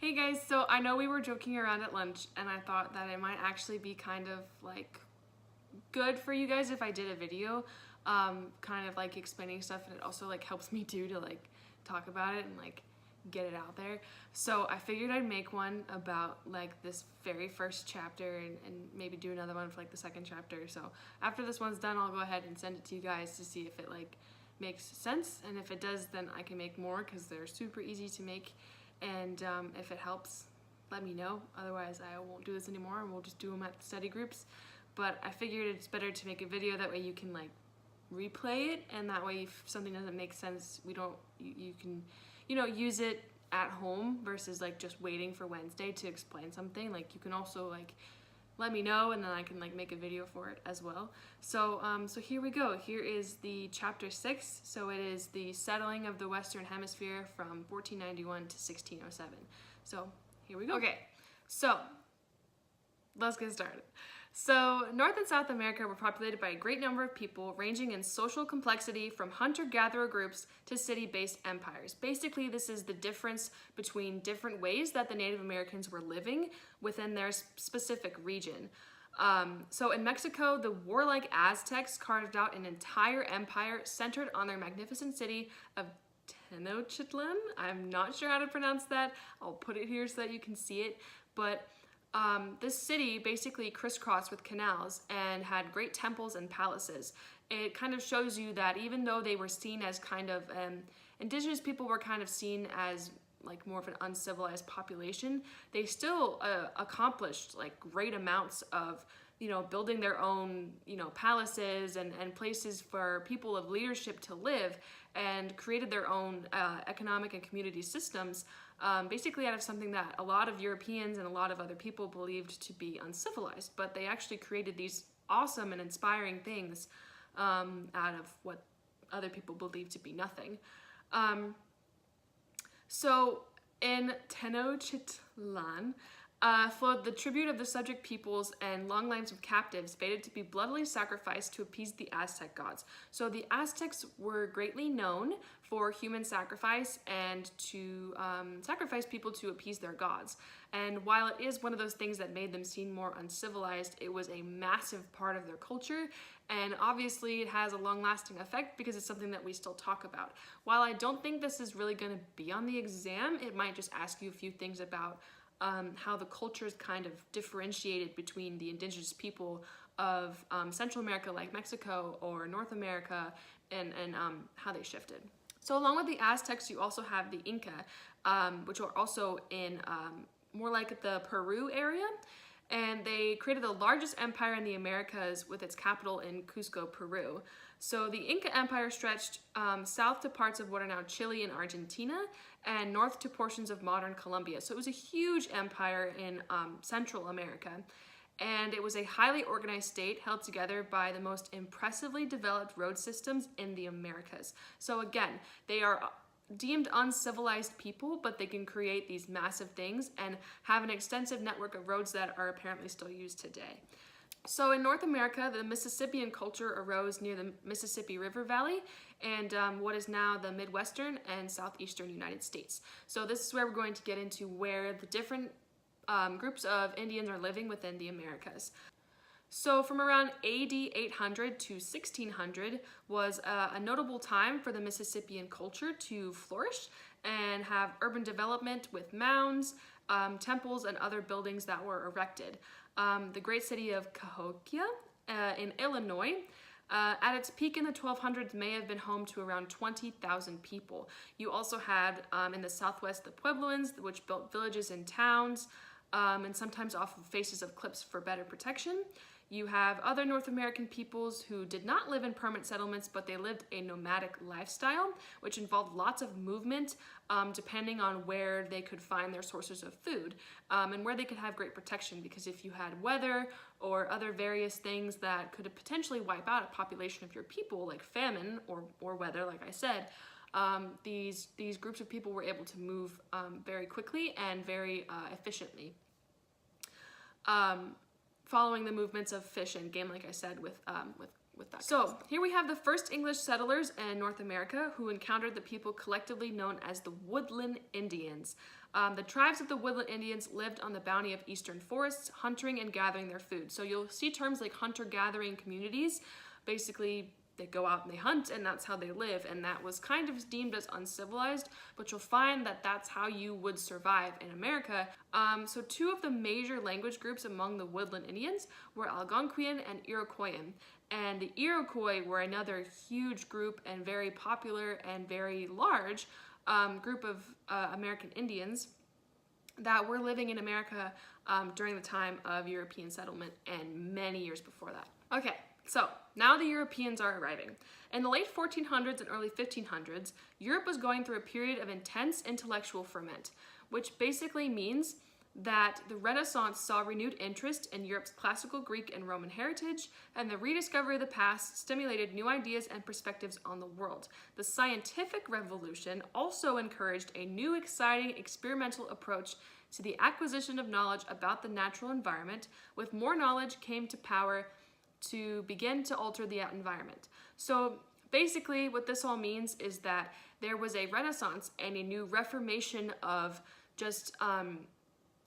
Hey guys, so I know we were joking around at lunch and I thought that it might actually be kind of like good for you guys if I did a video kind of like explaining stuff, and it also like helps me too to like talk about it and like get it out there. So I figured I'd make one about like this very first chapter and maybe do another one for like the second chapter. So after this one's done, I'll go ahead and send it to you guys to see if it like makes sense, and if it does, then I can make more because they're super easy to make. And if it helps, let me know. Otherwise, I won't do this anymore and we'll just do them at study groups. But I figured it's better to make a video, that way you can like replay it, and that way if something doesn't make sense, you can use it at home versus like just waiting for Wednesday to explain something. Like you can also like let me know, and then I can like make a video for it as well. So so here we go. Here is the chapter 6. So it is the settling of the Western Hemisphere from 1491 to 1607. So here we go. Okay, so let's get started. So North and South America were populated by a great number of people, ranging in social complexity from hunter-gatherer groups to city-based empires. Basically, this is the difference between different ways that the Native Americans were living within their specific region. So in Mexico, the warlike Aztecs carved out an entire empire centered on their magnificent city of Tenochtitlan. I'm not sure how to pronounce that. I'll put it here so that you can see it. But this city basically crisscrossed with canals and had great temples and palaces. It kind of shows you that even though they were seen as kind of, indigenous people were kind of seen as like more of an uncivilized population, they still accomplished like great amounts of, building their own, palaces and places for people of leadership to live, and created their own economic and community systems, basically out of something that a lot of Europeans and a lot of other people believed to be uncivilized. But they actually created these awesome and inspiring things out of what other people believed to be nothing. So in Tenochtitlan, flowed the tribute of the subject peoples and long lines of captives fated to be bloodily sacrificed to appease the Aztec gods. So the Aztecs were greatly known for human sacrifice and to sacrifice people to appease their gods. And while it is one of those things that made them seem more uncivilized, it was a massive part of their culture, and obviously it has a long-lasting effect because it's something that we still talk about. While I don't think this is really going to be on the exam, it might just ask you a few things about how the cultures kind of differentiated between the indigenous people of Central America, like Mexico, or North America, and how they shifted. So along with the Aztecs, you also have the Inca, which are also in more like the Peru area, and they created the largest empire in the Americas with its capital in Cusco, Peru. So the Inca Empire stretched south to parts of what are now Chile and Argentina, and north to portions of modern Colombia. So it was a huge empire in Central America. And it was a highly organized state held together by the most impressively developed road systems in the Americas. So again, they are deemed uncivilized people, but they can create these massive things and have an extensive network of roads that are apparently still used today. So in North America, the Mississippian culture arose near the Mississippi River Valley and what is now the Midwestern and Southeastern United States. So this is where we're going to get into where the different groups of Indians are living within the Americas. So from around AD 800 to 1600 was a notable time for the Mississippian culture to flourish and have urban development with mounds, temples, and other buildings that were erected. The great city of Cahokia in Illinois, at its peak in the 1200s, may have been home to around 20,000 people. You also had in the southwest the Puebloans, which built villages and towns, and sometimes off of faces of cliffs for better protection. You have other North American peoples who did not live in permanent settlements, but they lived a nomadic lifestyle, which involved lots of movement depending on where they could find their sources of food and where they could have great protection, because if you had weather or other various things that could potentially wipe out a population of your people, like famine or weather, like I said, these groups of people were able to move very quickly and very efficiently. Following the movements of fish and game, like I said, with with that. So here we have the first English settlers in North America who encountered the people collectively known as the Woodland Indians. The tribes of the Woodland Indians lived on the bounty of eastern forests, hunting and gathering their food. So you'll see terms like hunter-gathering communities. Basically, they go out and they hunt, and that's how they live, and that was kind of deemed as uncivilized, but you'll find that that's how you would survive in America. So two of the major language groups among the Woodland Indians were Algonquian and Iroquoian, and the Iroquois were another huge group and very popular and very large group of American Indians that were living in America during the time of European settlement and many years before that. Okay. So, now the Europeans are arriving. In the late 1400s and early 1500s, Europe was going through a period of intense intellectual ferment, which basically means that the Renaissance saw renewed interest in Europe's classical Greek and Roman heritage, and the rediscovery of the past stimulated new ideas and perspectives on the world. The scientific revolution also encouraged a new, exciting, experimental approach to the acquisition of knowledge about the natural environment. With more knowledge came to power to begin to alter the environment. So basically what this all means is that there was a renaissance and a new reformation of just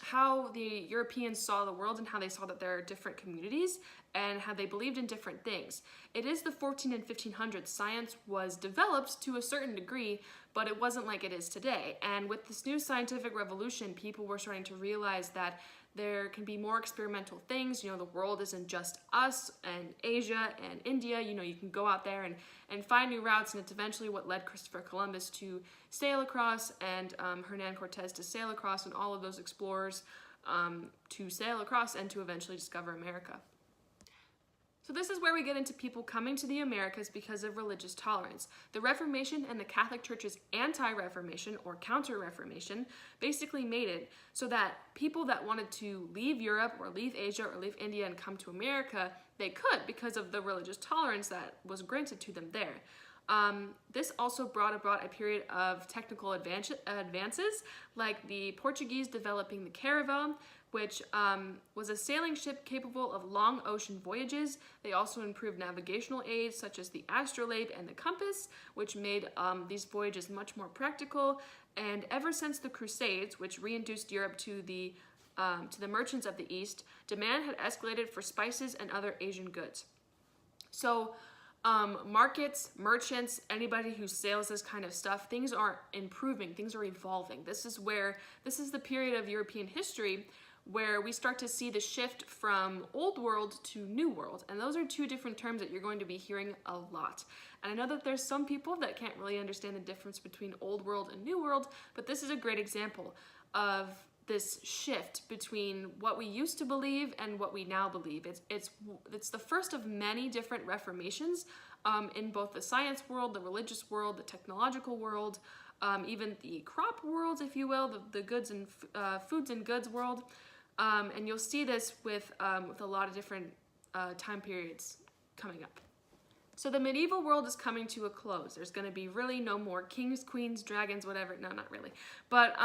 how the Europeans saw the world and how they saw that there are different communities and how they believed in different things. It is the 14 and 1500s. Science was developed to a certain degree, but it wasn't like it is today. And with this new scientific revolution, people were starting to realize that there can be more experimental things. You know, the world isn't just us and Asia and India. You know, you can go out there and find new routes, and it's eventually what led Christopher Columbus to sail across and Hernan Cortez to sail across, and all of those explorers to sail across and to eventually discover America. So this is where we get into people coming to the Americas because of religious tolerance. The Reformation and the Catholic Church's anti-Reformation or counter-Reformation basically made it so that people that wanted to leave Europe or leave Asia or leave India and come to America, they could because of the religious tolerance that was granted to them there. This also brought about a period of technical advances, like the Portuguese developing the caravel, which was a sailing ship capable of long ocean voyages. They also improved navigational aids such as the astrolabe and the compass, which made these voyages much more practical. And ever since the Crusades, which reintroduced Europe to the merchants of the East, demand had escalated for spices and other Asian goods. So markets, merchants, anybody who sails this kind of stuff, things are improving, things are evolving. This is the period of European history where we start to see the shift from old world to new world. And those are two different terms that you're going to be hearing a lot. And I know that there's some people that can't really understand the difference between old world and new world, but this is a great example of this shift between what we used to believe and what we now believe. It's the first of many different reformations in both the science world, the religious world, the technological world, even the crop world, if you will, the goods and foods and goods world. And you'll see this with a lot of different time periods coming up. So the medieval world is coming to a close. There's going to be really no more kings, queens, dragons, whatever. No, not really. But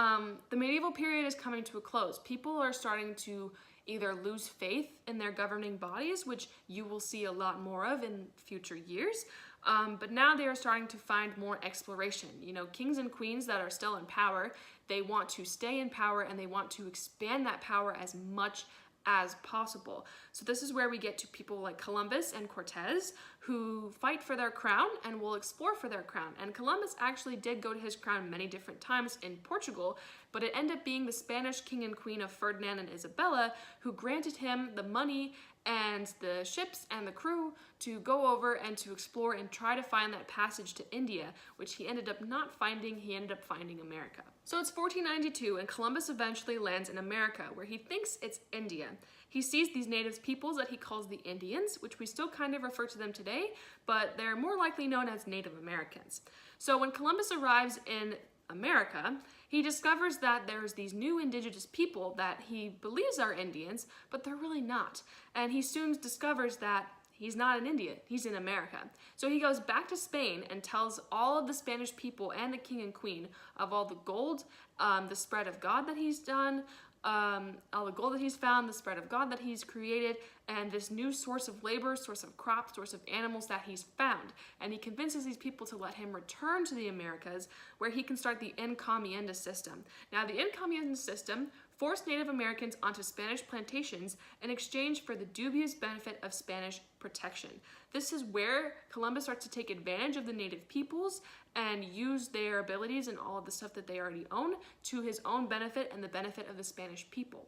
the medieval period is coming to a close. People are starting to either lose faith in their governing bodies, which you will see a lot more of in future years. But now they are starting to find more exploration. You know, kings and queens that are still in power, they want to stay in power and they want to expand that power as much as possible. So this is where we get to people like Columbus and Cortez, who fight for their crown and will explore for their crown. And Columbus actually did go to his crown many different times in Portugal, but it ended up being the Spanish king and queen of Ferdinand and Isabella who granted him the money and the ships and the crew to go over and to explore and try to find that passage to India, which he ended up not finding. He ended up finding America. So it's 1492 and Columbus eventually lands in America, where he thinks it's India. He sees these native peoples that he calls the Indians, which we still kind of refer to them today, but they're more likely known as Native Americans. So when Columbus arrives in America, he discovers that there's these new indigenous people that he believes are Indians, but they're really not. And he soon discovers that he's not in India, he's in America. So he goes back to Spain and tells all of the Spanish people and the king and queen of all the gold, the spread of God that he's done, all the gold that he's found, the spread of God that he's created, and this new source of labor, source of crops, source of animals that he's found. And he convinces these people to let him return to the Americas, where he can start the encomienda system. Now, the encomienda system forced Native Americans onto Spanish plantations in exchange for the dubious benefit of Spanish protection. This is where Columbus starts to take advantage of the native peoples and use their abilities and all of the stuff that they already own to his own benefit and the benefit of the Spanish people.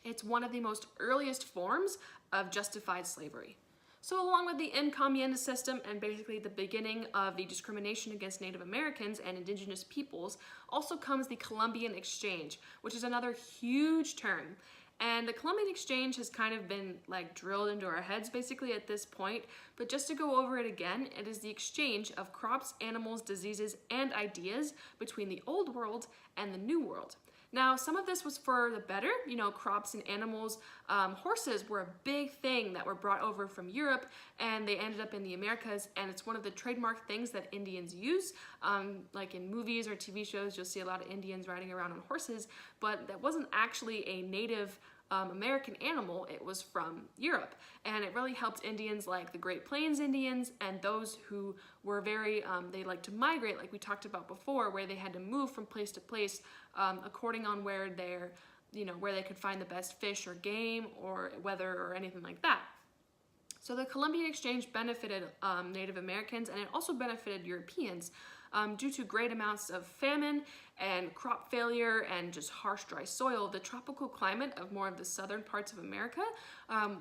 It's one of the most earliest forms of justified slavery. So along with the encomienda system and basically the beginning of the discrimination against Native Americans and indigenous peoples also comes the Columbian Exchange, which is another huge term. And the Columbian Exchange has kind of been like drilled into our heads basically at this point, but just to go over it again, it is the exchange of crops, animals, diseases, and ideas between the Old World and the New World. Now, some of this was for the better, you know, crops and animals. Horses were a big thing that were brought over from Europe, and they ended up in the Americas, and it's one of the trademark things that Indians use. Like in movies or TV shows, you'll see a lot of Indians riding around on horses, but that wasn't actually a native American animal. It was from Europe, and it really helped Indians like the Great Plains Indians and those who were very, they like to migrate, like we talked about before, where they had to move from place to place according on where they're, you know, where they could find the best fish or game or weather or anything like that. So the Columbian Exchange benefited Native Americans, and it also benefited Europeans due to great amounts of famine and crop failure and just harsh, dry soil. The tropical climate of more of the southern parts of America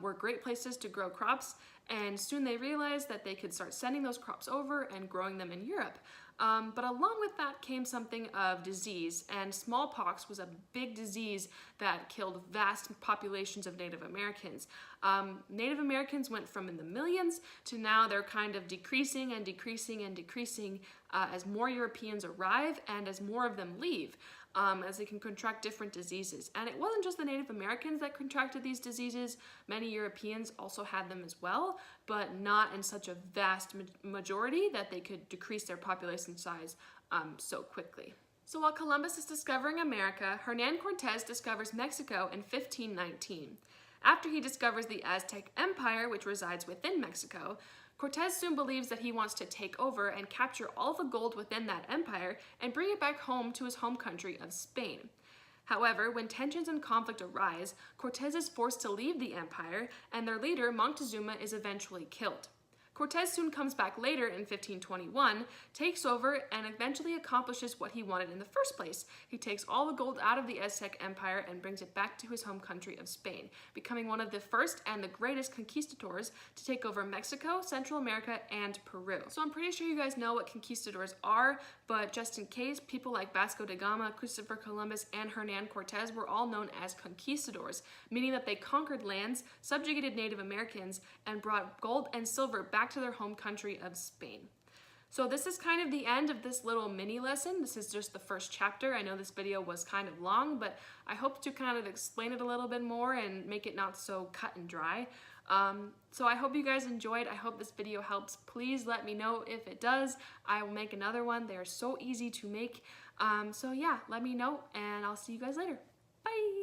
were great places to grow crops, and soon they realized that they could start sending those crops over and growing them in Europe. But along with that came something of disease, and smallpox was a big disease that killed vast populations of Native Americans. Native Americans went from in the millions to now they're kind of decreasing and decreasing and decreasing as more Europeans arrive and as more of them leave. As they can contract different diseases. And it wasn't just the Native Americans that contracted these diseases. Many Europeans also had them as well, but not in such a vast majority that they could decrease their population size so quickly. So while Columbus is discovering America, Hernan Cortez discovers Mexico in 1519. After he discovers the Aztec Empire, which resides within Mexico, Cortez soon believes that he wants to take over and capture all the gold within that empire and bring it back home to his home country of Spain. However, when tensions and conflict arise, Cortez is forced to leave the empire, and their leader, Moctezuma, is eventually killed. Cortez soon comes back later in 1521, takes over, and eventually accomplishes what he wanted in the first place. He takes all the gold out of the Aztec Empire and brings it back to his home country of Spain, becoming one of the first and the greatest conquistadors to take over Mexico, Central America, and Peru. So I'm pretty sure you guys know what conquistadors are, but just in case, people like Vasco da Gama, Christopher Columbus, and Hernan Cortez were all known as conquistadors, meaning that they conquered lands, subjugated Native Americans, and brought gold and silver back to their home country of Spain. So this is kind of the end of this little mini lesson. This is just the first chapter. I know this video was kind of long, but I hope to kind of explain it a little bit more and make it not so cut and dry. So I hope you guys enjoyed. I hope this video helps. Please let me know if it does. I will make another one. They are so easy to make. So yeah, let me know, and I'll see you guys later. Bye!